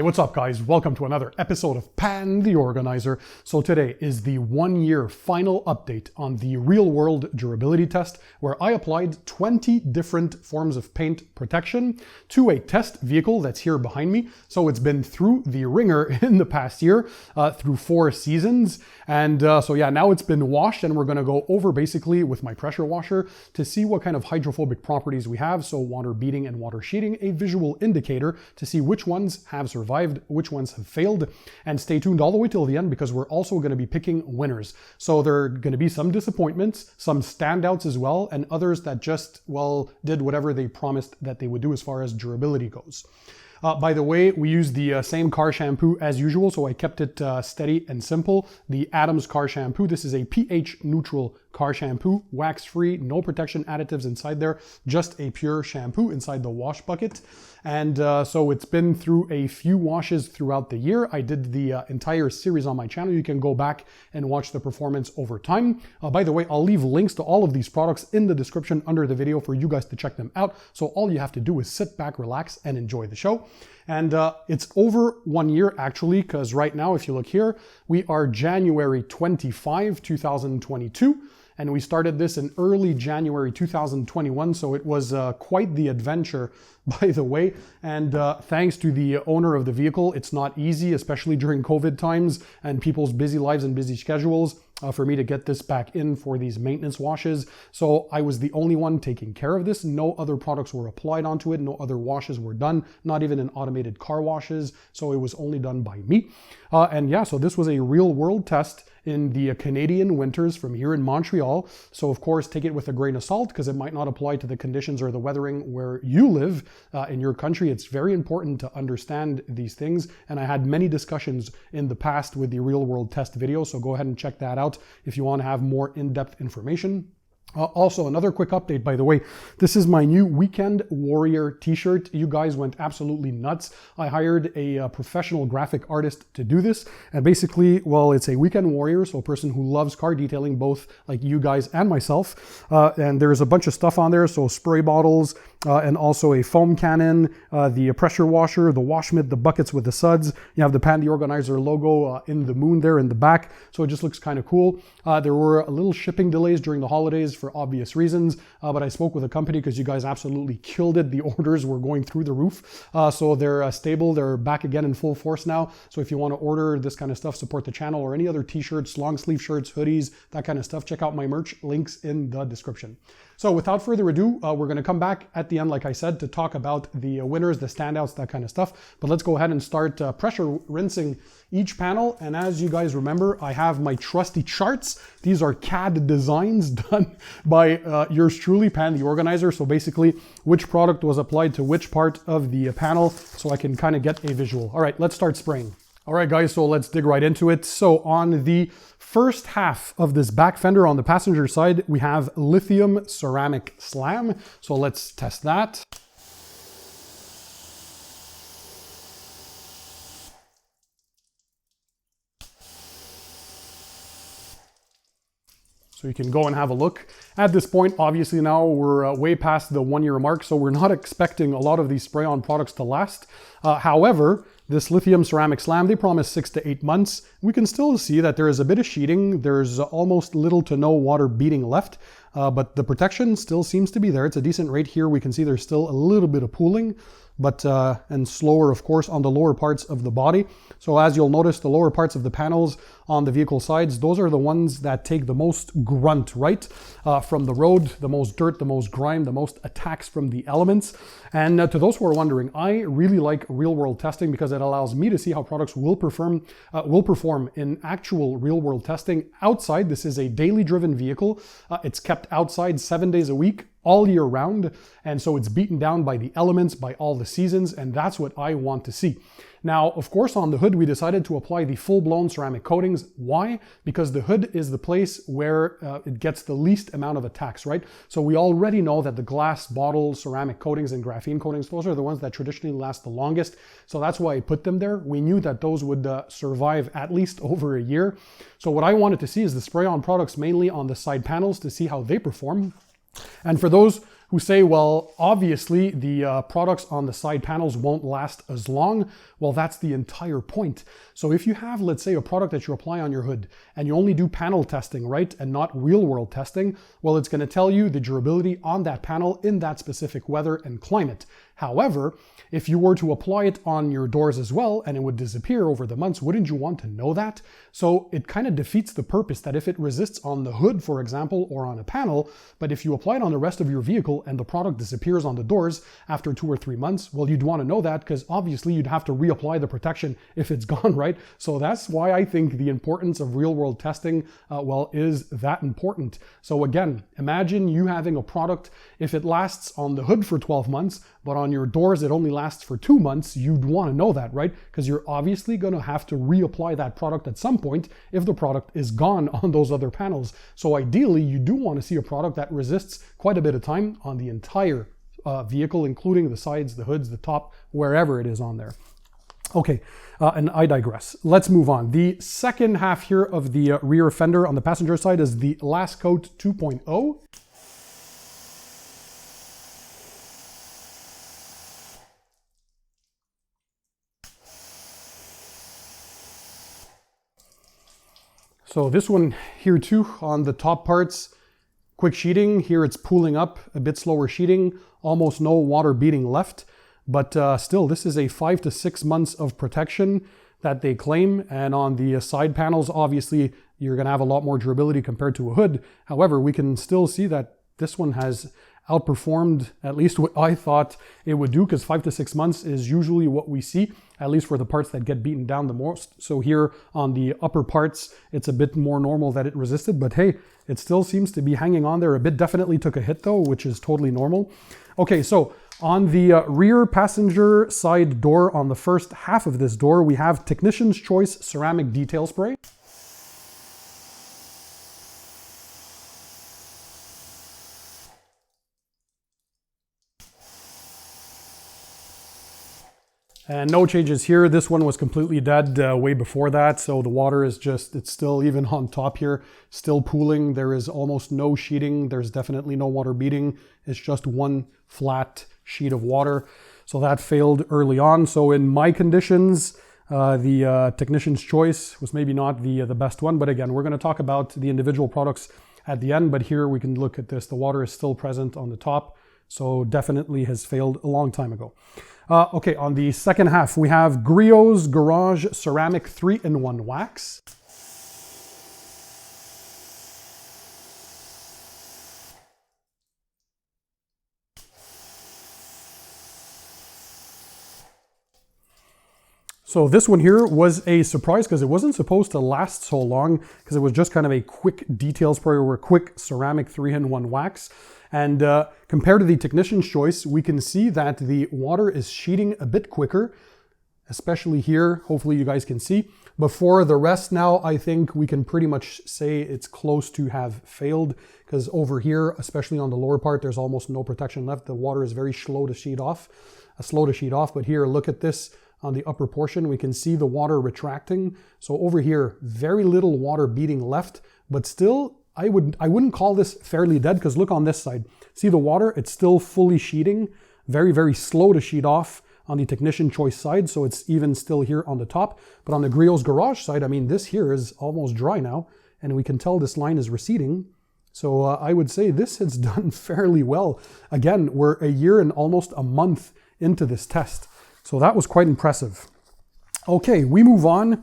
Hey, what's up guys? Welcome to another episode of Pan TheOrganizer. So today is the 1-year final update on the real-world durability test where I applied 20 different forms of paint protection to a test vehicle that's here behind me. So it's been through the ringer in the past year, through 4 seasons. And so yeah, now it's been washed and we're gonna go over basically with my pressure washer to see what kind of hydrophobic properties we have. So water beading and water sheeting, a visual indicator to see which ones have survived, which ones have failed, and stay tuned all the way till the end because we're also going to be picking winners. So there are going to be some disappointments, some standouts as well, and others that just, well, did whatever they promised that they would do as far as durability goes. By the way, we use the same car shampoo as usual, so I kept it steady and simple. The Adams car shampoo, this is a pH neutral car shampoo, wax-free, no protection additives inside there, just a pure shampoo inside the wash bucket. And so it's been through a few washes throughout the year. I did the entire series on my channel. You can go back and watch the performance over time. By the way, I'll leave links to all of these products in the description under the video for you guys to check them out. So all you have to do is sit back, relax, and enjoy the show. And it's over 1 year actually, because right now, if you look here, we are January 25, 2022. And we started this in early January 2021, so it was quite the adventure, by the way. And thanks to the owner of the vehicle, it's not easy, especially during COVID times and people's busy lives and busy schedules, for me to get this back in for these maintenance washes. So I was the only one taking care of this. No other products were applied onto it. No other washes were done, not even in automated car washes. So it was only done by me. And yeah, so this was a real world test in the Canadian winters from here in Montreal. So of course, take it with a grain of salt because it might not apply to the conditions or the weathering where you live in your country. It's very important to understand these things. And I had many discussions in the past with the real world test video. So go ahead and check that out if you want to have more in-depth information. Also, another quick update, by the way, this is my new Weekend Warrior t-shirt. You guys went absolutely nuts. I hired a professional graphic artist to do this. And basically, well, it's a Weekend Warrior, so a person who loves car detailing, both like you guys and myself. And there's a bunch of stuff on there, so spray bottles, and also a foam cannon, the pressure washer, the wash mitt, the buckets with the suds. You have the Pan TheOrganizer logo in the moon there in the back, so it just looks kind of cool. There were a little shipping delays during the holidays for obvious reasons, but I spoke with a company because you guys absolutely killed it. The orders were going through the roof, so they're stable. They're back again in full force now. So if you want to order this kind of stuff, support the channel, or any other t-shirts, long sleeve shirts, hoodies, that kind of stuff, check out my merch, links in the description. So without further ado, we're going to come back at the end, like I said, to talk about the winners, the standouts, that kind of stuff. But let's go ahead and start pressure rinsing each panel. And as you guys remember, I have my trusty charts. These are CAD designs done by yours truly, Pan TheOrganizer. So basically, which product was applied to which part of the panel, so I can kind of get a visual. All right, let's start spraying. All right, guys, so let's dig right into it. So on the first half of this back fender on the passenger side, we have Lithium Ceramic Slam. So let's test that. So you can go and have a look. At this point, obviously now we're way past the 1 year mark, so we're not expecting a lot of these spray-on products to last. However, this Lithium Ceramic Slam, they promise 6 to 8 months. We can still see that there is a bit of sheeting. There's almost little to no water beading left, but the protection still seems to be there. It's a decent rate here. We can see there's still a little bit of pooling, but and slower, of course, on the lower parts of the body. So as you'll notice, the lower parts of the panels on the vehicle sides, those are the ones that take the most grunt, right? From the road, the most dirt, the most grime, the most attacks from the elements. And to those who are wondering, I really like real-world testing because it allows me to see how products will perform in actual real-world testing outside. This is a daily driven vehicle. It's kept outside 7 days a week, all year round. And so it's beaten down by the elements, by all the seasons, and that's what I want to see. Now, of course, on the hood, we decided to apply the full-blown ceramic coatings. Why? Because the hood is the place where it gets the least amount of attacks, right? So we already know that the glass bottle ceramic coatings and graphene coatings, those are the ones that traditionally last the longest. So that's why I put them there. We knew that those would survive at least over a year. So what I wanted to see is the spray-on products mainly on the side panels to see how they perform. And for those who say, well, obviously the products on the side panels won't last as long. Well, that's the entire point. So if you have, let's say, a product that you apply on your hood and you only do panel testing, right, and not real world testing, well, it's going to tell you the durability on that panel in that specific weather and climate. However, if you were to apply it on your doors as well and it would disappear over the months, wouldn't you want to know that? So it kind of defeats the purpose that if it resists on the hood, for example, or on a panel, but if you apply it on the rest of your vehicle and the product disappears on the doors after 2 or 3 months, well, you'd want to know that because obviously you'd have to reapply the protection if it's gone, right? So that's why I think the importance of real world testing, well, is that important. So again, imagine you having a product, if it lasts on the hood for 12 months, but on your doors it only lasts for 2 months, you'd want to know that, right? Because you're obviously going to have to reapply that product at some point if the product is gone on those other panels. So ideally, you do want to see a product that resists quite a bit of time on the entire vehicle, including the sides, the hoods, the top, wherever it is on there. Okay, and I digress. Let's move on. The second half here of the rear fender on the passenger side is the Last Coat 2.0. So this one here too, on the top parts, quick sheeting. Here it's pooling up, a bit slower sheeting, almost no water beading left. But still, this is a 5 to 6 months of protection that they claim. And on the side panels, obviously, you're going to have a lot more durability compared to a hood. However, we can still see that this one has outperformed at least what I thought it would do, because 5 to 6 months is usually what we see, at least for the parts that get beaten down the most. So here on the upper parts, it's a bit more normal that it resisted, but hey, it still seems to be hanging on there a bit. Definitely took a hit though, which is totally normal. Okay, so on the rear passenger side door, on the first half of this door, we have Technician's Choice Ceramic Detail Spray. And no changes here. This one was completely dead way before that. So the water is just, it's still even on top here, still pooling. There is almost no sheeting. There's definitely no water beading. It's just one flat sheet of water. So that failed early on. So in my conditions, the Technician's Choice was maybe not the best one. But again, we're going to talk about the individual products at the end. But here we can look at this. The water is still present on the top. So definitely has failed a long time ago. Okay, on the second half, we have Griot's Garage Ceramic 3-in-1 Wax. So this one here was a surprise because it wasn't supposed to last so long, because it was just kind of a quick detail spray or a quick ceramic 3-in-1 wax. And compared to the Technician's Choice, we can see that the water is sheeting a bit quicker, especially here. Hopefully you guys can see. Before the rest now, I think we can pretty much say it's close to have failed, because over here, especially on the lower part, there's almost no protection left. The water is very slow to sheet off, But here, look at this. On the upper portion, we can see the water retracting. So over here, very little water beading left, but still, I wouldn't call this fairly dead, because look on this side. See the water? It's still fully sheeting. Very, very slow to sheet off on the Technician Choice side, so it's even still here on the top. But on the Griot's Garage side, I mean, this here is almost dry now, and we can tell this line is receding. So I would say this has done fairly well. Again, we're a year and almost a month into this test. So that was quite impressive. Okay, we move on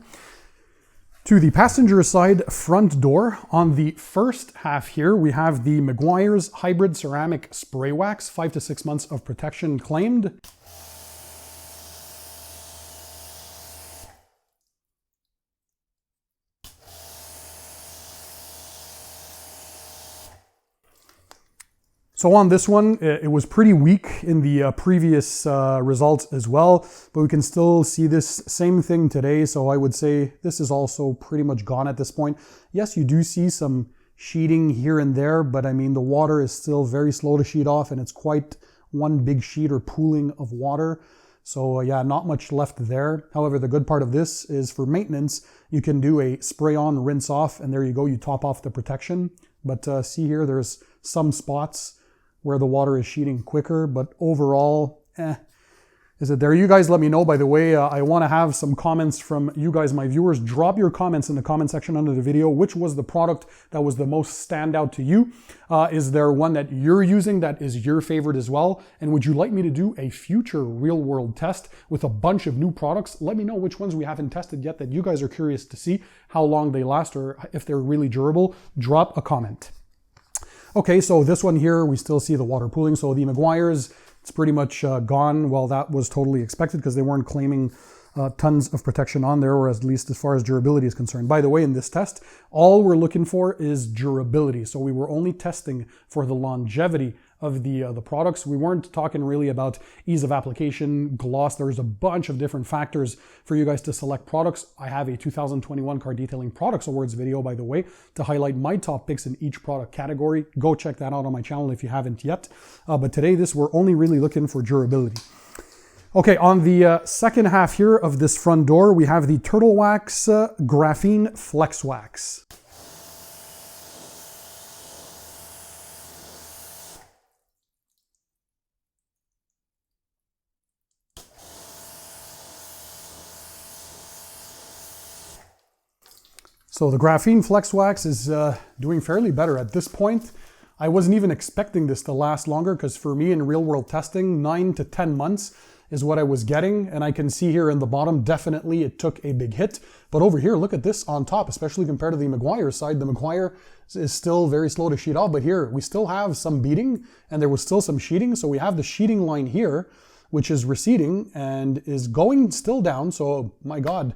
to the passenger side front door. On the first half here, we have the Meguiar's Hybrid Ceramic Spray Wax, 5 to 6 months of protection claimed. So on this one, it was pretty weak in the previous results as well, but we can still see this same thing today. So I would say this is also pretty much gone at this point. Yes, you do see some sheeting here and there, but I mean, the water is still very slow to sheet off, and it's quite one big sheet or pooling of water. So yeah, not much left there. However, the good part of this is for maintenance, you can do a spray on, rinse off, and there you go, you top off the protection. But see here, there's some spots where the water is sheeting quicker, but overall, is it there? You guys let me know. By the way, I want to have some comments from you guys, my viewers. Drop your comments in the comment section under the video. Which was the product that was the most standout to you? Is there one that you're using that is your favorite as well? And would you like me to do a future real world test with a bunch of new products? Let me know which ones we haven't tested yet that you guys are curious to see, how long they last or if they're really durable. Drop a comment. Okay, so this one here, we still see the water pooling. So the Meguiars, it's pretty much gone. Well, that was totally expected because they weren't claiming tons of protection on there, or at least as far as durability is concerned. By the way, in this test, all we're looking for is durability. So we were only testing for the longevity of the products. We weren't talking really about ease of application, gloss. There's a bunch of different factors for you guys to select products. I have a 2021 Car Detailing Products Awards video, by the way, to highlight my top picks in each product category. Go check that out on my channel if you haven't yet. But today, we're only really looking for durability. Okay, on the second half here of this front door, we have the Turtle Wax Graphene Flex Wax. So the Graphene Flex Wax is doing fairly better at this point. I wasn't even expecting this to last longer because for me in real world testing, 9 to 10 months is what I was getting. And I can see here in the bottom, definitely it took a big hit. But over here, look at this on top, especially compared to the Meguiar side. The Meguiar is still very slow to sheet off, but here we still have some beading and there was still some sheeting. So we have the sheeting line here, which is receding and is going still down. So my God.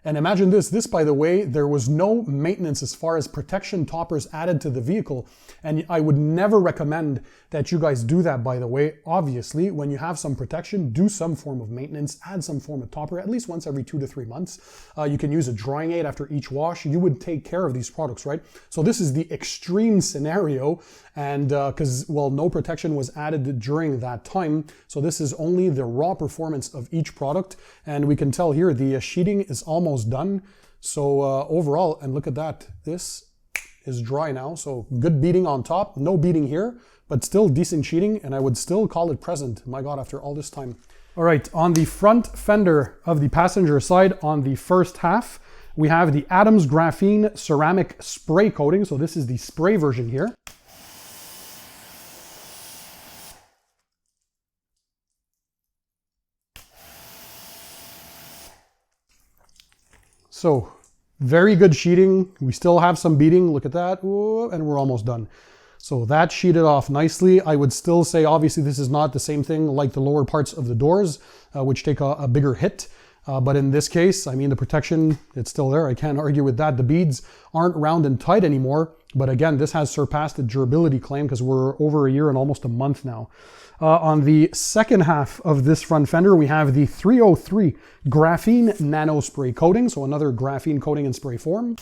And imagine this, by the way, there was no maintenance as far as protection toppers added to the vehicle. And I would never recommend that you guys do that, by the way. Obviously, when you have some protection, do some form of maintenance, add some form of topper, at least once every 2 to 3 months. You can use a drying aid after each wash. You would take care of these products, right? So this is the extreme scenario. And because, well, no protection was added during that time. So this is only the raw performance of each product. And we can tell here the sheeting is almost done. So overall, and look at that, this is dry now. So good beading on top, no beading here, but still decent sheeting. And I would still call it present. My God, after all this time. All right, on the front fender of the passenger side, on the first half, we have the Adams Graphene Ceramic Spray Coating. So this is the spray version here. So very good sheeting. We still have some beading. Look at that. Ooh, and we're almost done. So that sheeted off nicely. I would still say, obviously, this is not the same thing like the lower parts of the doors, which take a bigger hit. But in this case, I mean, the protection, it's still there. I can't argue with that. The beads aren't round and tight anymore. But again, this has surpassed the durability claim because we're over a year and almost a month now. On the second half of this front fender, we have the 303 Graphene Nano Spray Coating. So another graphene coating in spray form.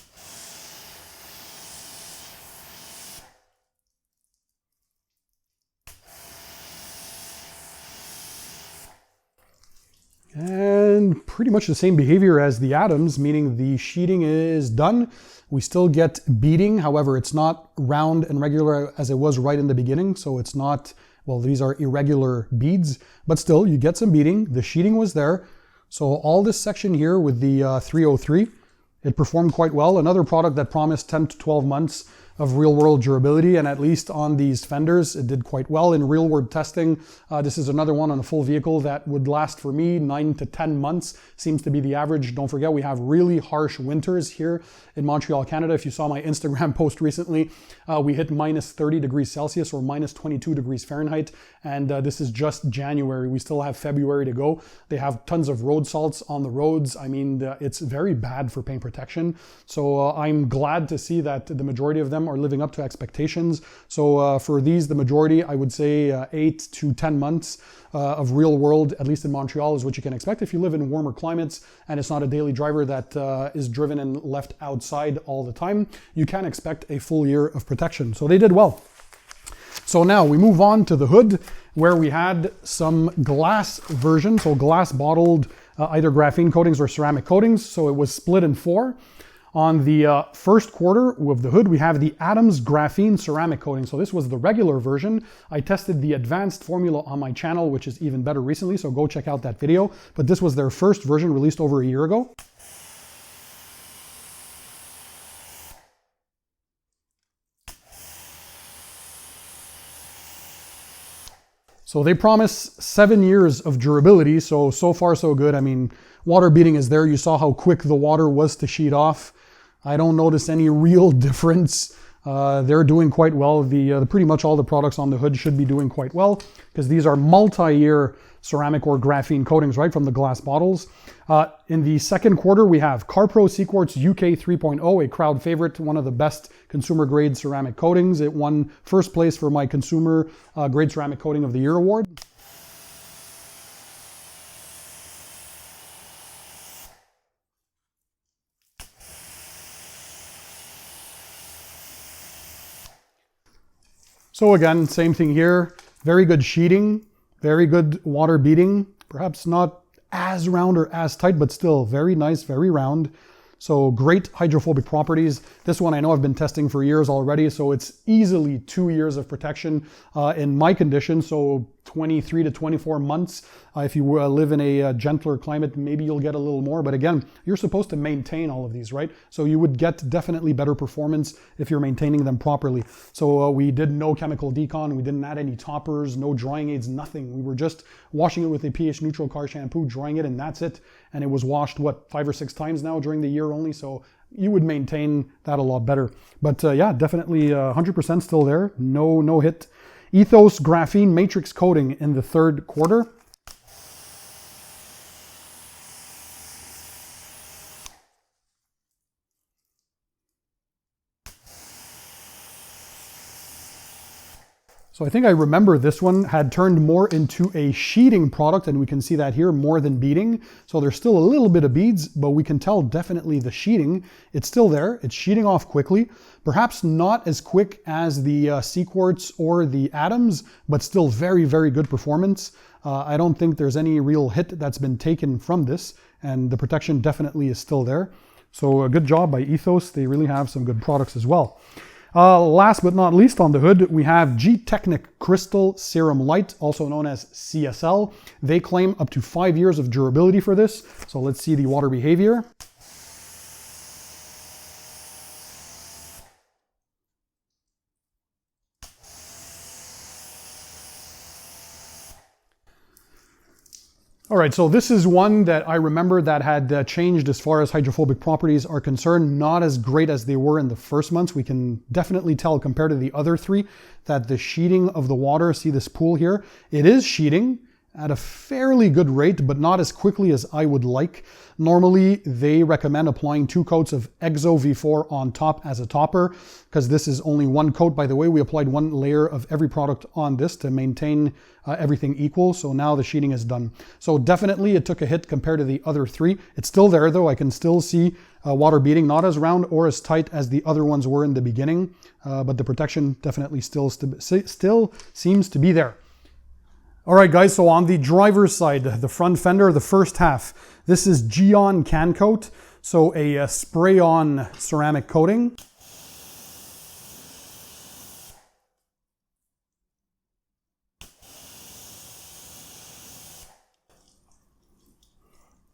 And pretty much the same behavior as the Adams, meaning the sheeting is done. We still get beading. However, it's not round and regular as it was right in the beginning. So it's not, well, these are irregular beads, but still you get some beading. The sheeting was there. So all this section here with the 303, it performed quite well. Another product that promised 10 to 12 months of real-world durability, and at least on these fenders, it did quite well in real-world testing. This is another one on a full vehicle that would last for me 9 to 10 months, seems to be the average. Don't forget, we have really harsh winters here in Montreal, Canada. If you saw my Instagram post recently, we hit minus 30 degrees Celsius or minus 22 degrees Fahrenheit, and this is just January. We still have February to go. They have tons of road salts on the roads. I mean, it's very bad for paint protection. So I'm glad to see that the majority of them are living up to expectations. So for these, the majority, I would say 8 to 10 months of real world, at least in Montreal, is what you can expect if you live in warmer climates and it's not a daily driver that is driven and left outside all the time. You can expect a full year of protection. So they did well. So now we move on to the hood, where we had some glass version, so glass bottled either graphene coatings or ceramic coatings. So it was split in 4. On the first quarter of the hood, we have the Adams Graphene ceramic coating. So this was the regular version. I tested the advanced formula on my channel, which is even better recently, so go check out that video. But this was their first version released over a year ago. So they promise 7 years of durability, so far so good. I mean, water beading is there. You saw how quick the water was to sheet off. I don't notice any real difference. They're doing quite well. Pretty much all the products on the hood should be doing quite well because these are multi-year ceramic or graphene coatings, right, from the glass bottles. In the second quarter, we have CarPro Seaquartz UK 3.0, a crowd favorite, one of the best consumer grade ceramic coatings. It won first place for my consumer grade ceramic coating of the year award. So again, same thing here. Very good sheeting, very good water beading. Perhaps not as round or as tight, but still very nice, very round. So great hydrophobic properties. This one I know I've been testing for years already, so it's easily 2 years of protection in my condition. So 23 to 24 months. If you live in a gentler climate, maybe you'll get a little more. But again, you're supposed to maintain all of these, right? So you would get definitely better performance if you're maintaining them properly. So we did no chemical decon. We didn't add any toppers, no drying aids, nothing. We were just washing it with a pH neutral car shampoo, drying it, and that's it. And it was washed, what, 5 or 6 times now during the year only. So you would maintain that a lot better. But yeah, definitely 100% still there. No hit. Ethos Graphene Matrix Coating in the third quarter. So I think I remember this one had turned more into a sheeting product, and we can see that here more than beading. So there's still a little bit of beads, but we can tell definitely the sheeting. It's still there. It's sheeting off quickly. Perhaps not as quick as the Seaquartz or the Adams, but still very, very good performance. I don't think there's any real hit that's been taken from this, and the protection definitely is still there. So a good job by Ethos. They really have some good products as well. Last but not least on the hood, we have G-Technic Crystal Serum Light, also known as CSL. They claim up to 5 years of durability for this. So let's see the water behavior. All right, so this is one that I remember that had changed as far as hydrophobic properties are concerned. Not as great as they were in the first months. We can definitely tell compared to the other three that the sheeting of the water, see this pool here, it is sheeting at a fairly good rate, but not as quickly as I would like. Normally, they recommend applying 2 coats of Exo V4 on top as a topper, because this is only 1 coat. By the way, we applied 1 layer of every product on this to maintain everything equal. So now the sheeting is done. So definitely it took a hit compared to the other 3. It's still there though. I can still see water beading, not as round or as tight as the other ones were in the beginning, but the protection definitely still seems to be there. All right, guys, so on the driver's side, the front fender, the first half, this is Gyeon Can Coat, so a spray-on ceramic coating.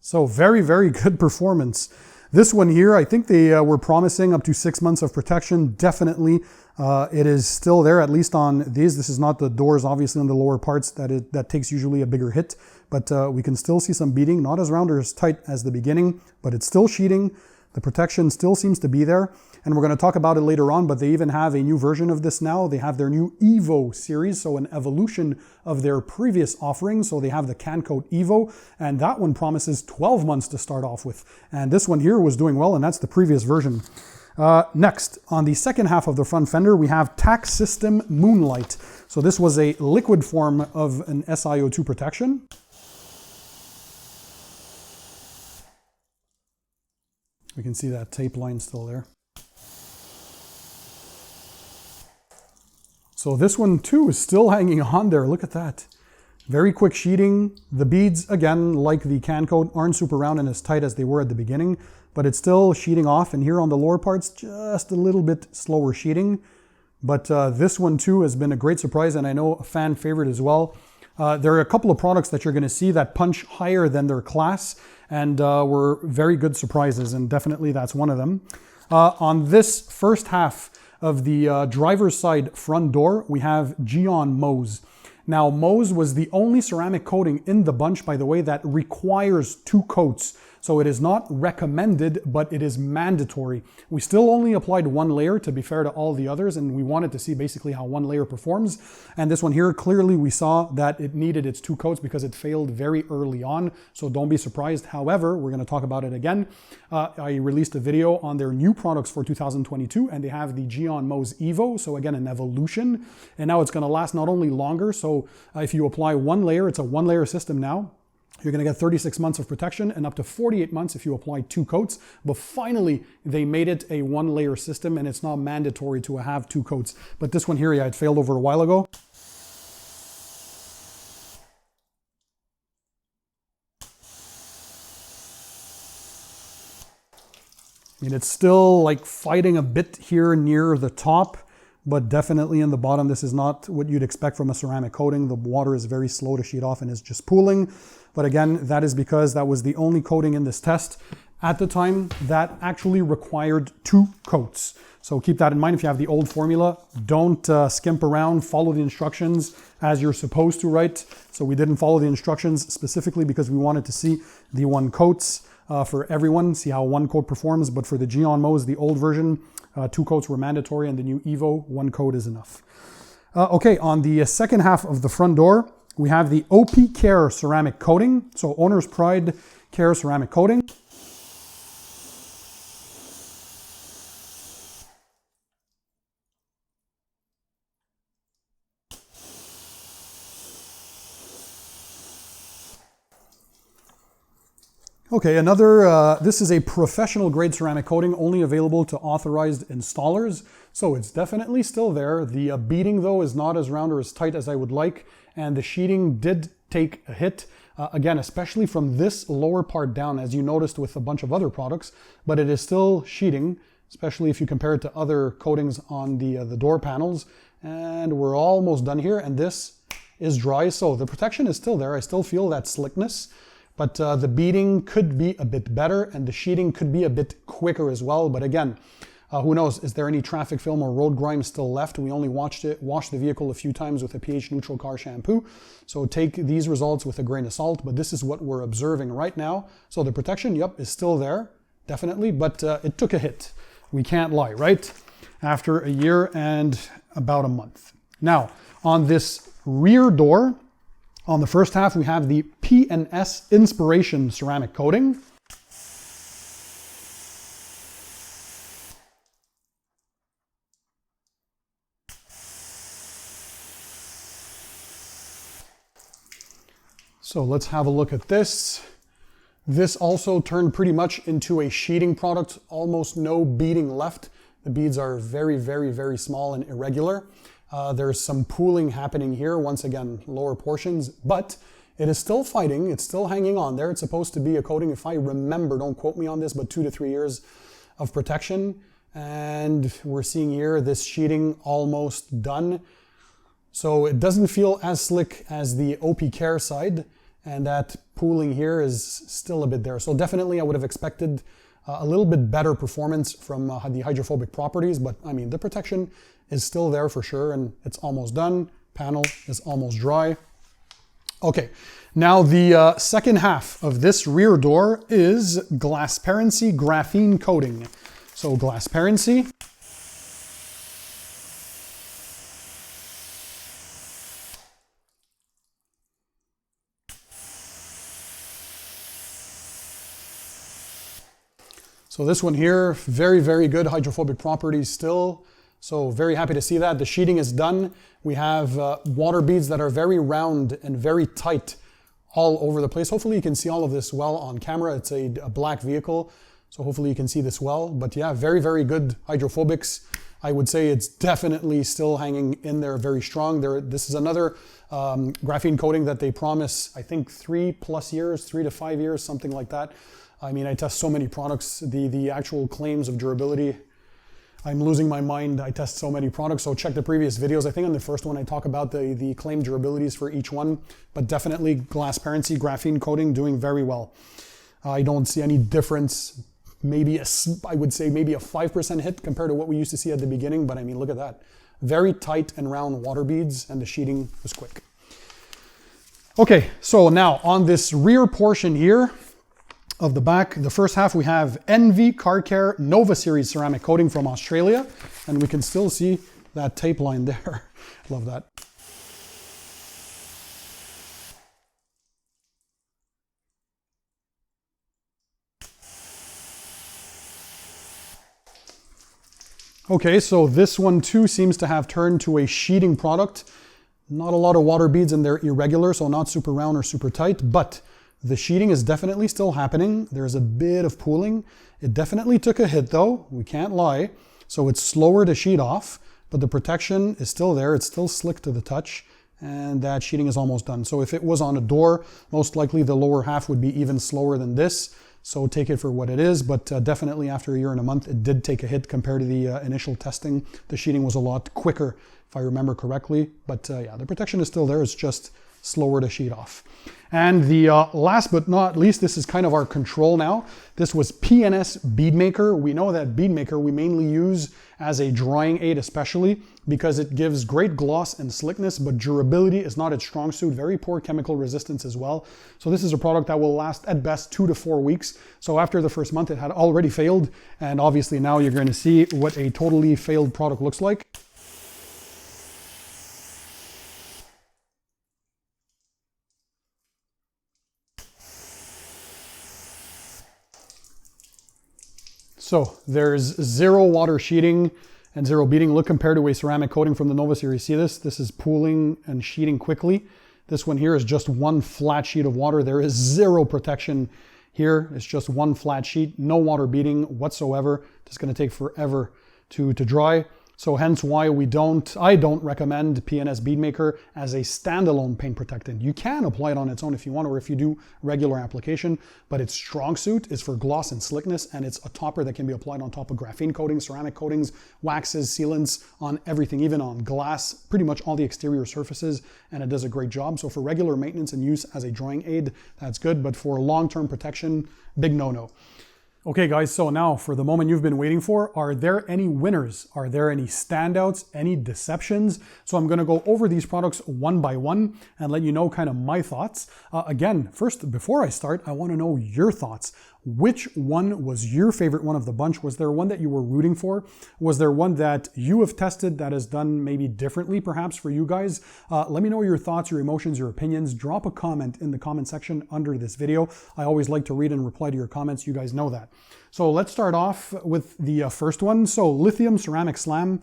So very, very good performance. This one here, I think they were promising up to 6 months of protection. Definitely, it is still there, at least on these. This is not the doors, obviously, on the lower parts. That takes usually a bigger hit. But we can still see some beading, not as round or as tight as the beginning, but it's still sheeting. The protection still seems to be there. And we're going to talk about it later on, but they even have a new version of this now. They have their new Evo series, so an evolution of their previous offerings. So they have the Can Coat Evo, and that one promises 12 months to start off with. And this one here was doing well, and that's the previous version. Next, on the second half of the front fender, we have Tac System Moonlight. So this was a liquid form of an SiO2 protection. We can see that tape line still there. So this one too is still hanging on there. Look at that. Very quick sheeting. The beads, again, like the Can Coat, aren't super round and as tight as they were at the beginning, but it's still sheeting off. And here on the lower parts, just a little bit slower sheeting. But this one too has been a great surprise, and I know a fan favorite as well. There are a couple of products that you're going to see that punch higher than their class, and were very good surprises, and definitely that's one of them. On this first half of the driver's side front door, we have Gyeon Mose. Now, Mose was the only ceramic coating in the bunch, by the way, that requires 2 coats. So it is not recommended, but it is mandatory. We still only applied 1 layer, to be fair to all the others, and we wanted to see basically how 1 layer performs. And this one here, clearly we saw that it needed its 2 coats because it failed very early on. So don't be surprised. However, we're going to talk about it again. I released a video on their new products for 2022, and they have the Gyeon Mose Evo. So again, an evolution. And now it's going to last not only longer. So if you apply 1 layer, it's a 1-layer system now. You're going to get 36 months of protection and up to 48 months if you apply 2 coats. But finally, they made it a 1-layer system, and it's not mandatory to have 2 coats. But this one here, yeah, it failed over a while ago. I mean, it's still like fighting a bit here near the top, but definitely in the bottom. This is not what you'd expect from a ceramic coating. The water is very slow to sheet off and is just pooling. But again, that is because that was the only coating in this test at the time that actually required 2 coats. So keep that in mind if you have the old formula. Don't skimp around, follow the instructions as you're supposed to, right? So we didn't follow the instructions specifically because we wanted to see the 1 coats for everyone, see how 1 coat performs. But for the Gyeon Mose, the old version, 2 coats were mandatory, and the new Evo, 1 coat is enough. Okay, on the second half of the front door, we have the OP Care ceramic coating. So Owner's Pride Care ceramic coating. Okay, this is a professional grade ceramic coating only available to authorized installers. So it's definitely still there. The beading though is not as round or as tight as I would like. And the sheeting did take a hit, again, especially from this lower part down, as you noticed with a bunch of other products, but it is still sheeting, especially if you compare it to other coatings on the door panels. And we're almost done here, and this is dry. So the protection is still there. I still feel that slickness, but the beading could be a bit better, and the sheeting could be a bit quicker as well. But again, who knows, is there any traffic film or road grime still left? We only washed the vehicle a few times with a pH neutral car shampoo. So take these results with a grain of salt, but this is what we're observing right now. So the protection, yep, is still there, definitely, but it took a hit. We can't lie, right? After a year and about a month. Now, on this rear door, on the first half, we have the P&S Inspiration ceramic coating. So let's have a look at this. This also turned pretty much into a sheeting product, almost no beading left. The beads are very, very, very small and irregular. There's some pooling happening here, once again, lower portions, but it is still fighting, it's still hanging on there. It's supposed to be a coating, if I remember, don't quote me on this, but 2 to 3 years of protection. And we're seeing here this sheeting almost done. So it doesn't feel as slick as the OP Care side, and that pooling here is still a bit there. So definitely I would have expected a little bit better performance from the hydrophobic properties, but I mean, the protection is still there for sure, and it's almost done. Panel is almost dry. Okay, now the second half of this rear door is Glassparency graphene coating. So Glassparency. So this one here, very, very good hydrophobic properties still. So very happy to see that. The sheeting is done. We have water beads that are very round and very tight all over the place. Hopefully you can see all of this well on camera. It's a black vehicle, so hopefully you can see this well. But yeah, very, very good hydrophobics. I would say it's definitely still hanging in there very strong. This is another graphene coating that they promise, I think 3+ years, 3 to 5 years, something like that. I mean, I test so many products, the actual claims of durability, I'm losing my mind. I test so many products, so check the previous videos. I think on the first one I talk about the claim durabilities for each one, but definitely glass parency, graphene coating doing very well. I don't see any difference. Maybe I would say maybe a 5% hit compared to what we used to see at the beginning, but I mean, look at that. Very tight and round water beads, and the sheeting was quick. Okay, so now on this rear portion here of the back, the first half we have Envy Car Care Nova Series ceramic coating from Australia, and we can still see that tape line there. Love that. Okay, so this one too seems to have turned to a sheeting product. Not a lot of water beads, and they're irregular, so not super round or super tight, but the sheeting is definitely still happening. There's a bit of pooling. It definitely took a hit though, we can't lie. So it's slower to sheet off, but the protection is still there. It's still slick to the touch, and that sheeting is almost done. So if it was on a door, most likely the lower half would be even slower than this. So take it for what it is, but definitely after a year and a month, it did take a hit compared to the initial testing. The sheeting was a lot quicker, if I remember correctly. But yeah, the protection is still there. It's just slower to sheet off. And the last but not least, this is kind of our control now. This was P&S Bead Maker. We know that Bead Maker we mainly use as a drying aid, especially because it gives great gloss and slickness, but durability is not its strong suit. Very poor chemical resistance as well. So this is a product that will last at best 2 to 4 weeks. So after the first month, it had already failed. And obviously now you're going to see what a totally failed product looks like. So there's zero water sheeting and zero beading. Look, compared to a ceramic coating from the Nova series. See this? This is pooling and sheeting quickly. This one here is just one flat sheet of water. There is zero protection here. It's just one flat sheet, no water beading whatsoever. It's going to take forever to dry. So hence why I don't recommend P&S Bead Maker as a standalone paint protectant. You can apply it on its own if you want, or if you do regular application, but its strong suit is for gloss and slickness, and it's a topper that can be applied on top of graphene coatings, ceramic coatings, waxes, sealants, on everything, even on glass, pretty much all the exterior surfaces, and it does a great job. So for regular maintenance and use as a drying aid, that's good, but for long-term protection, big no-no. Okay guys, so now for the moment you've been waiting for, are there any winners? Are there any standouts, any deceptions? So I'm gonna go over these products one by one and let you know kind of my thoughts. Again, first, before I start, I wanna know your thoughts. Which one was your favorite one of the bunch? Was there one that you were rooting for? Was there one that you have tested that has done maybe differently perhaps for you guys? Let me know your thoughts, your emotions, your opinions. Drop a comment in the comment section under this video. I always like to read and reply to your comments. You guys know that. So let's start off with the first one. So Lithium Ceramic Slam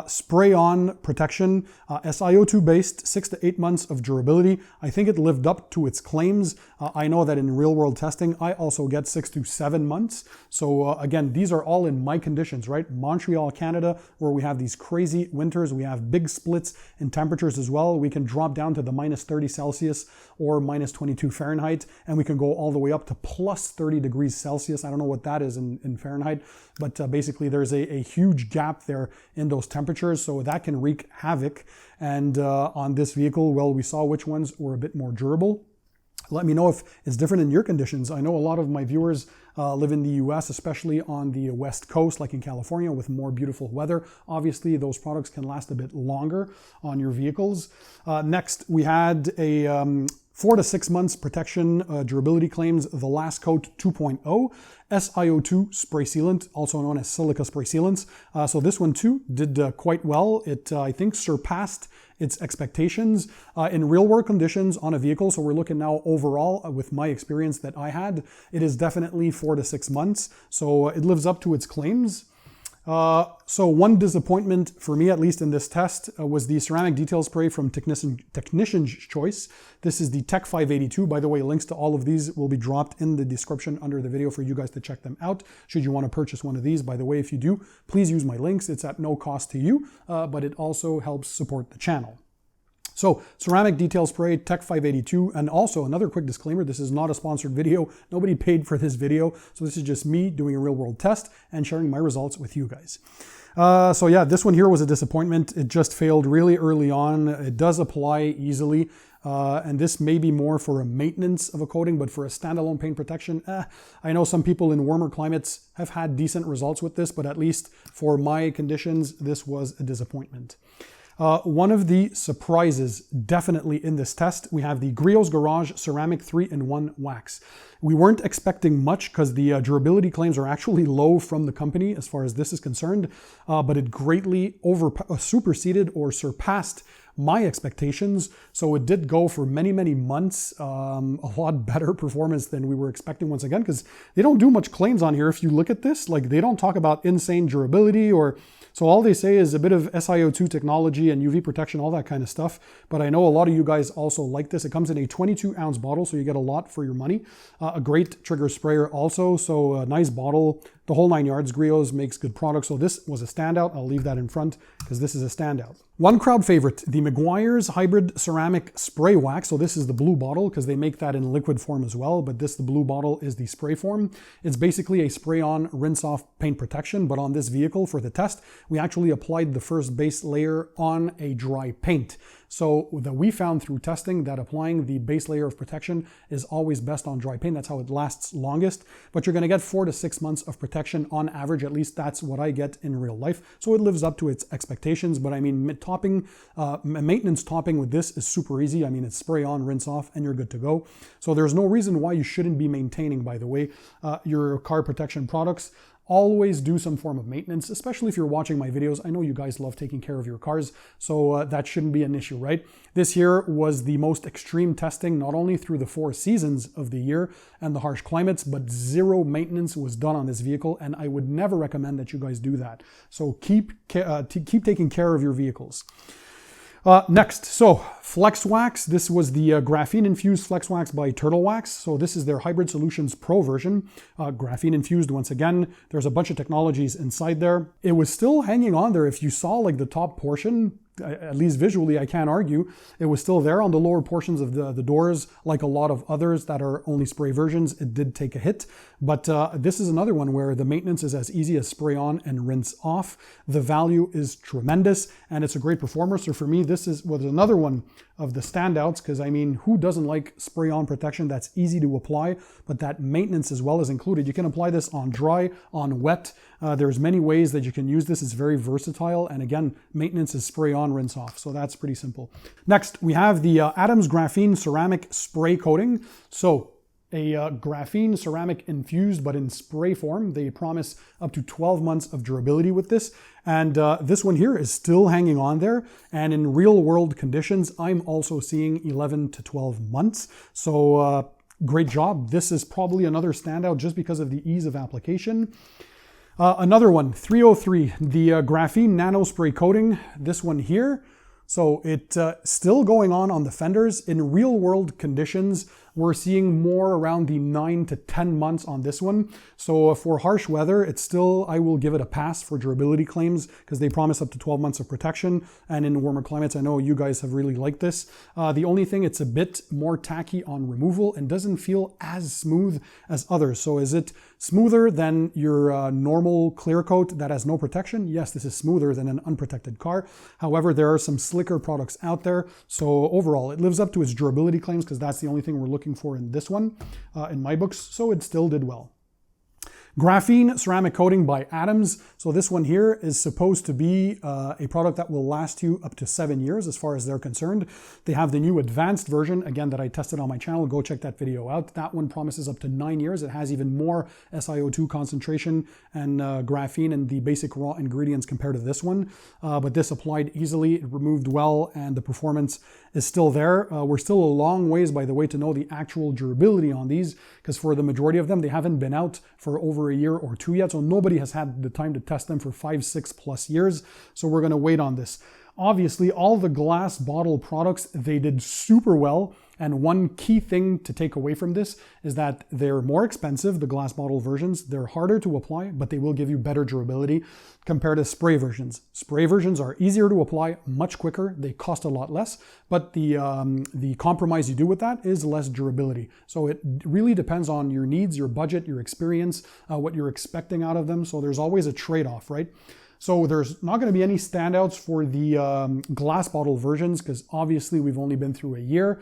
spray-on protection, SiO2 based, 6 to 8 months of durability. I think it lived up to its claims. I know that in real world testing, I also get 6 to 7 months. So again, these are all in my conditions, right? Montreal, Canada, where we have these crazy winters. We have big splits in temperatures as well. We can drop down to the minus 30 Celsius or minus 22 Fahrenheit, and we can go all the way up to plus 30 degrees Celsius. I don't know what that is in Fahrenheit, but basically there's a huge gap there in those temperatures, so that can wreak havoc. And on this vehicle, well, we saw which ones were a bit more durable. Let me know if it's different in your conditions. I know a lot of my viewers live in the US, especially on the West Coast, like in California, with more beautiful weather. Obviously, those products can last a bit longer on your vehicles. Next, we had a 4 to 6 months protection durability claims, the Last Coat 2.0, SiO2 spray sealant, also known as silica spray sealants. So this one too did quite well. It, I think, surpassed its expectations in real world conditions on a vehicle. So we're looking now overall with my experience that I had, it is definitely 4 to 6 months. So it lives up to its claims. So one disappointment for me, at least in this test, was the ceramic detail spray from Technician's Choice. This is the Tech 582. By the way, links to all of these will be dropped in the description under the video for you guys to check them out, should you want to purchase one of these. By the way, if you do, please use my links. It's at no cost to you, but it also helps support the channel. So ceramic detail spray, Tech 582, and also another quick disclaimer, this is not a sponsored video. Nobody paid for this video. So this is just me doing a real world test and sharing my results with you guys. So yeah, this one here was a disappointment. It just failed really early on. It does apply easily. And this may be more for a maintenance of a coating, but for a standalone paint protection, I know some people in warmer climates have had decent results with this, but at least for my conditions, this was a disappointment. One of the surprises definitely in this test, we have the Griot's Garage Ceramic 3-in-1 Wax. We weren't expecting much because the durability claims are actually low from the company as far as this is concerned, but it greatly superseded or surpassed my expectations. So it did go for many, many months, a lot better performance than we were expecting once again, because they don't do much claims on here. If you look at this, like they don't talk about insane durability or, so all they say is a bit of SiO2 technology and UV protection, all that kind of stuff. But I know a lot of you guys also like this. It comes in a 22-ounce bottle, so you get a lot for your money. A great trigger sprayer also, so a nice bottle. The whole 9 yards. Griot's makes good products, so this was a standout. I'll leave that in front because this is a standout. One crowd favorite, the Meguiar's Hybrid Ceramic Spray Wax. So this is the blue bottle because they make that in liquid form as well, but the blue bottle is the spray form. It's basically a spray-on, rinse-off paint protection, but on this vehicle for the test, we actually applied the first base layer on a dry paint. So that we found through testing that applying the base layer of protection is always best on dry paint. That's how it lasts longest, but you're gonna get 4 to 6 months of protection on average. At least that's what I get in real life. So it lives up to its expectations, but I mean, maintenance topping with this is super easy. I mean, it's spray on, rinse off, and you're good to go. So there's no reason why you shouldn't be maintaining, by the way, your car protection products. Always do some form of maintenance, especially if you're watching my videos. I know you guys love taking care of your cars, so that shouldn't be an issue, right? This here was the most extreme testing, not only through the 4 seasons of the year and the harsh climates, but zero maintenance was done on this vehicle, and I would never recommend that you guys do that. So keep taking care of your vehicles. Next, so Flex Wax. This was the graphene infused Flex Wax by Turtle Wax. So this is their Hybrid Solutions Pro version. Graphene infused once again. There's a bunch of technologies inside there. It was still hanging on there. If you saw like the top portion, at least visually, I can't argue, it was still there on the lower portions of the doors. Like a lot of others that are only spray versions, it did take a hit. But this is another one where the maintenance is as easy as spray on and rinse off. The value is tremendous and it's a great performer. So for me, this was another one of the standouts, because I mean, who doesn't like spray on protection that's easy to apply, but that maintenance as well is included. You can apply this on dry, on wet. There's many ways that you can use this. It's very versatile. And again, maintenance is spray on, rinse off. So that's pretty simple. Next, we have the Adams Graphene Ceramic Spray Coating. So a graphene ceramic infused, but in spray form. They promise up to 12 months of durability with this. And this one here is still hanging on there. And in real world conditions, I'm also seeing 11 to 12 months. So great job. This is probably another standout just because of the ease of application. Another one, 303, the graphene nano spray coating. This one here. So it's still going on the fenders. In real world conditions, we're seeing more around the 9 to 10 months on this one. So for harsh weather, it's still, I will give it a pass for durability claims because they promise up to 12 months of protection. And in warmer climates, I know you guys have really liked this. The only thing, it's a bit more tacky on removal and doesn't feel as smooth as others. So is it smoother than your normal clear coat that has no protection? Yes, this is smoother than an unprotected car. However, there are some slicker products out there. So overall, it lives up to its durability claims because that's the only thing we're looking for in this one, in my books. So it still did well. Graphene ceramic coating by Adams. So this one here is supposed to be a product that will last you up to 7 years as far as they're concerned. They have the new advanced version, again, that I tested on my channel. Go check that video out. That one promises up to 9 years. It has even more SiO2 concentration and graphene and the basic raw ingredients compared to this one. But this applied easily, it removed well, and the performance is still there. We're still a long ways, by the way, to know the actual durability on these, because for the majority of them, they haven't been out for over a year or 2 yet. So nobody has had the time to test them for 5, 6+ years. So we're going to wait on this. Obviously, all the glass bottle products, they did super well. And one key thing to take away from this is that they're more expensive, the glass bottle versions. They're harder to apply, but they will give you better durability compared to spray versions. Spray versions are easier to apply, much quicker. They cost a lot less, but the compromise you do with that is less durability. So it really depends on your needs, your budget, your experience, what you're expecting out of them. So there's always a trade-off, right? So there's not going to be any standouts for the glass bottle versions because obviously we've only been through a year.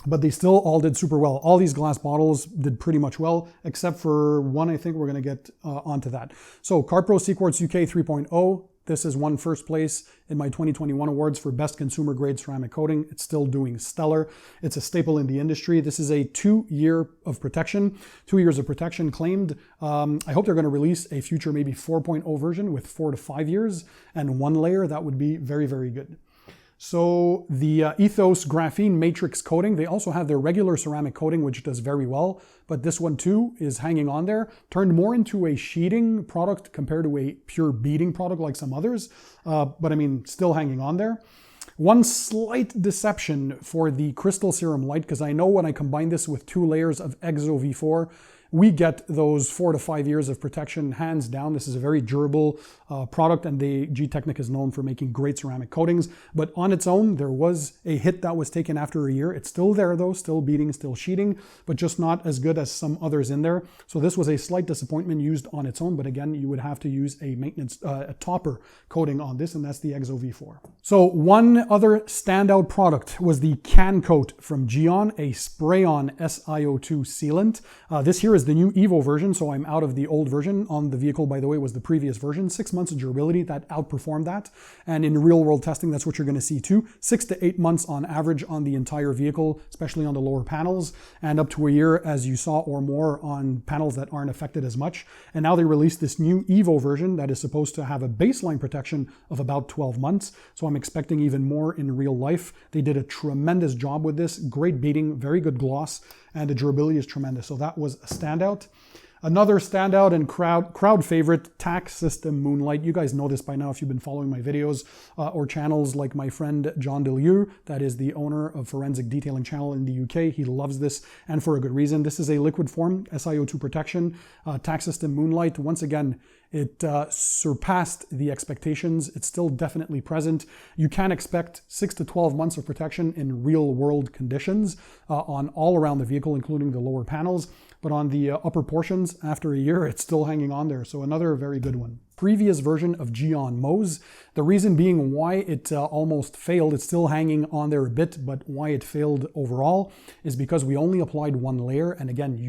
But they still all did super well. All these glass bottles did pretty much well, except for one. I think we're going to get onto that. So CardPro Seaquartz UK 3.0. This has won first place in my 2021 awards for best consumer grade ceramic coating. It's still doing stellar. It's a staple in the industry. This is a 2 year of protection, 2 years of protection claimed. I hope they're going to release a future maybe 4.0 version with 4 to 5 years and 1 layer. That would be very, very good. So the Ethos Graphene Matrix coating, they also have their regular ceramic coating, which does very well, but this one too is hanging on there, turned more into a sheeting product compared to a pure beading product like some others, but I mean, still hanging on there. One slight deception for the Crystal Serum Light, because I know when I combine this with 2 layers of Exo V4, we get those 4 to 5 years of protection hands down. This is a very durable product, and G-Technic is known for making great ceramic coatings. But on its own, there was a hit that was taken after a year. It's still there though, still beading, still sheeting, but just not as good as some others in there. So this was a slight disappointment used on its own, but again, you would have to use a maintenance, a topper coating on this, and that's the Exo V4. So one other standout product was the Can Coat from Gyeon, a spray-on SiO2 sealant. This here is the new Evo version, so I'm out of the old version. On the vehicle, by the way, was the previous version. 6 months of durability, that outperformed that. And in real world testing, that's what you're going to see too. 6 to 8 months on average on the entire vehicle, especially on the lower panels, and up to a year, as you saw, or more on panels that aren't affected as much. And now they released this new Evo version that is supposed to have a baseline protection of about 12 months. So I'm expecting even more in real life. They did a tremendous job with this. Great beading, very good gloss, and the durability is tremendous. So that was a standout. Another standout and crowd favorite, Tac System Moonlight. You guys know this by now if you've been following my videos or channels like my friend John Delieu, that is the owner of Forensic Detailing Channel in the UK. He loves this, and for a good reason. This is a liquid form, SiO2 protection, Tac System Moonlight. Once again, it surpassed the expectations. It's still definitely present. You can expect 6 to 12 months of protection in real world conditions on all around the vehicle, including the lower panels. But on the upper portions, after a year, it's still hanging on there. So another very good one. Previous version of Gyeon Mose. The reason being why it almost failed, it's still hanging on there a bit, but why it failed overall is because we only applied 1 layer. And again,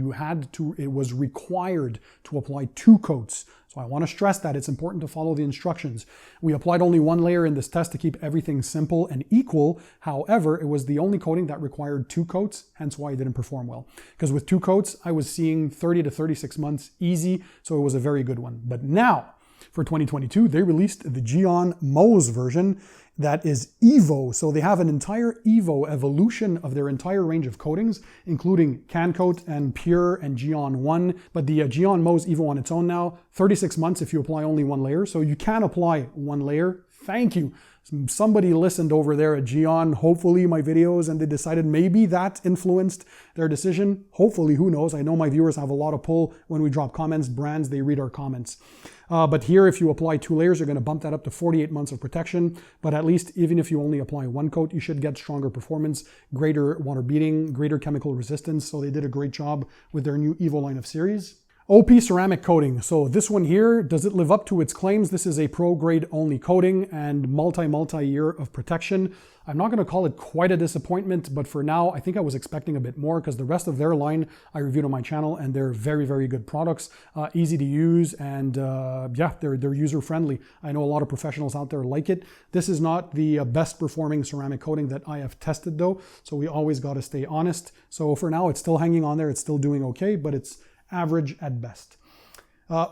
it was required to apply 2 coats. So I want to stress that it's important to follow the instructions. We applied only 1 layer in this test to keep everything simple and equal. However, it was the only coating that required 2 coats, hence why it didn't perform well. Because with 2 coats, I was seeing 30 to 36 months easy, so it was a very good one. But now, for 2022, they released the Gyeon Mose version that is Evo. So they have an entire Evo evolution of their entire range of coatings, including Can Coat and Pure and Gyeon 1. But the Gyeon Mose Evo on its own now, 36 months if you apply only 1 layer. So you can apply 1 layer. Thank you. Somebody listened over there at Gyeon, hopefully my videos, and they decided maybe that influenced their decision. Hopefully, who knows? I know my viewers have a lot of pull when we drop comments. Brands, they read our comments. But here, if you apply 2 layers, you're going to bump that up to 48 months of protection. But at least, even if you only apply 1 coat, you should get stronger performance, greater water beading, greater chemical resistance. So they did a great job with their new Evo line of series. OP ceramic coating. So this one here, does it live up to its claims? This is a pro grade only coating and multi-year of protection. I'm not going to call it quite a disappointment, but for now, I think I was expecting a bit more because the rest of their line I reviewed on my channel, and they're very, very good products, easy to use, and yeah, they're user friendly. I know a lot of professionals out there like it. This is not the best performing ceramic coating that I have tested though, so we always got to stay honest. So for now, it's still hanging on there. It's still doing okay, but it's average at best.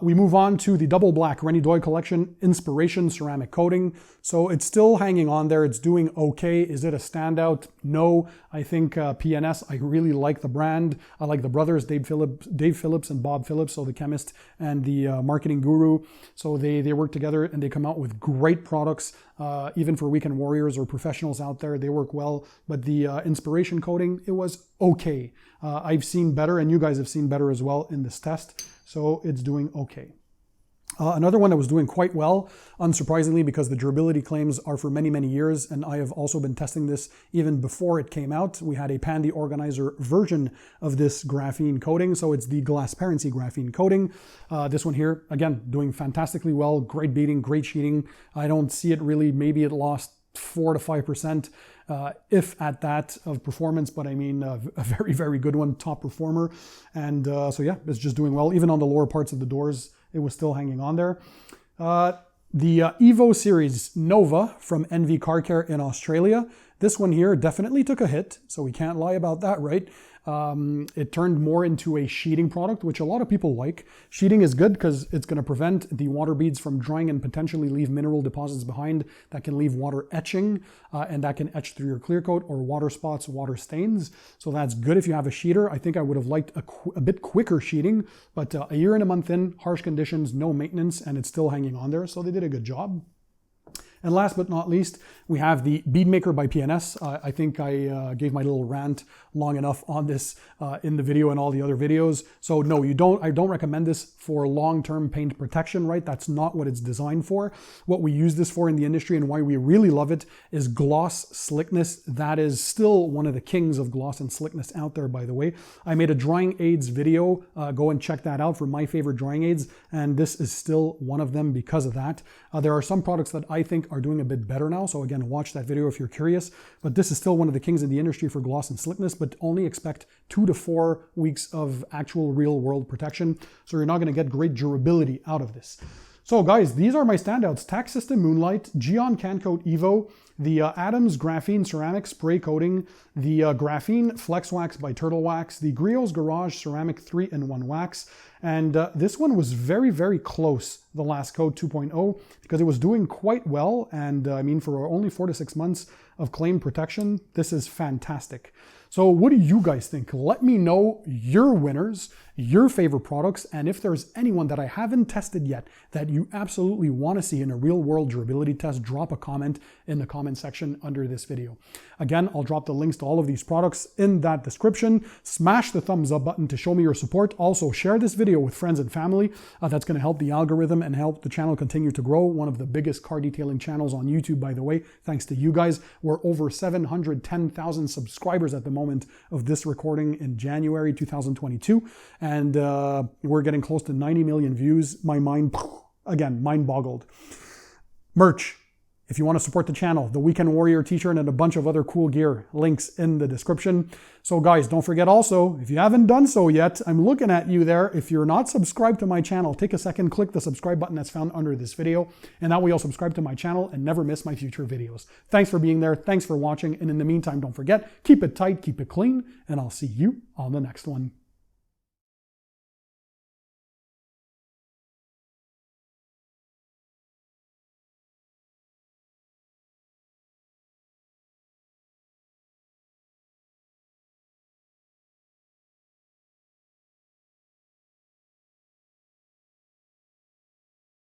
We move on to the double black Rennie Doy collection inspiration ceramic coating. So it's still hanging on there. It's doing okay. Is it a standout? No. I think P&S, I really like the brand. I like the brothers, Dave Phillips and Bob Phillips, so the chemist and the marketing guru. So they work together and they come out with great products. Even for weekend warriors or professionals out there, they work well. But the inspiration coating, it was okay. I've seen better, and you guys have seen better as well in this test. So it's doing okay. Another one that was doing quite well, unsurprisingly, because the durability claims are for many, many years, and I have also been testing this even before it came out. We had a Pan TheOrganizer version of this graphene coating, so it's the Glassparency graphene coating. This one here, again, doing fantastically well, great beading, great sheeting. I don't see it really, maybe it lost 4 to 5%, if at that, of performance, but I mean a very, very good one, top performer. And so yeah, it's just doing well. Even on the lower parts of the doors, it was still hanging on there. The Evo Series Nova from NV Car Care in Australia. This one here definitely took a hit, so we can't lie about that, right? It turned more into a sheeting product, which a lot of people like. Sheeting is good because it's going to prevent the water beads from drying and potentially leave mineral deposits behind that can leave water etching, and that can etch through your clear coat, or water spots, water stains. So that's good if you have a sheeter. I think I would have liked a bit quicker sheeting, but a year and a month in, harsh conditions, no maintenance, and it's still hanging on there. So they did a good job. And last but not least, we have the Bead Maker by P&S. I think I gave my little rant long enough on this in the video and all the other videos. So no, I don't recommend this for long-term paint protection, right? That's not what it's designed for. What we use this for in the industry and why we really love it is gloss slickness. That is still one of the kings of gloss and slickness out there, by the way. I made a drying aids video. Go and check that out for my favorite drying aids. And this is still one of them because of that. There are some products that I think are doing a bit better now. So again, watch that video if you're curious. But this is still one of the kings in the industry for gloss and slickness, but only expect 2 to 4 weeks of actual real world protection. So you're not going to get great durability out of this. So guys, these are my standouts: Tac System Moonlight, Gyeon Can Coat Evo, the Adams Graphene Ceramic Spray Coating, the Graphene Flex Wax by Turtle Wax, the Griot's Garage Ceramic 3-in-1 Wax, and this one was very, very close, the last coat 2.0, because it was doing quite well, and I mean, for only 4 to 6 months of claim protection, this is fantastic. So what do you guys think? Let me know your winners, your favorite products, and if there's anyone that I haven't tested yet that you absolutely want to see in a real world durability test, drop a comment in the comment section under this video. Again, I'll drop the links to all of these products in that description. Smash the thumbs up button to show me your support. Also, share this video with friends and family. That's going to help the algorithm and help the channel continue to grow. One of the biggest car detailing channels on YouTube, by the way, thanks to you guys. We're over 710,000 subscribers at the moment of this recording in January 2022. And we're getting close to 90 million views. My mind, again, mind boggled. Merch. If you want to support the channel, the Weekend Warrior t-shirt and a bunch of other cool gear, links in the description. So guys, don't forget also, if you haven't done so yet, I'm looking at you there. If you're not subscribed to my channel, take a second, click the subscribe button that's found under this video, and that way you'll subscribe to my channel and never miss my future videos. Thanks for being there. Thanks for watching. And in the meantime, don't forget, keep it tight, keep it clean, and I'll see you on the next one.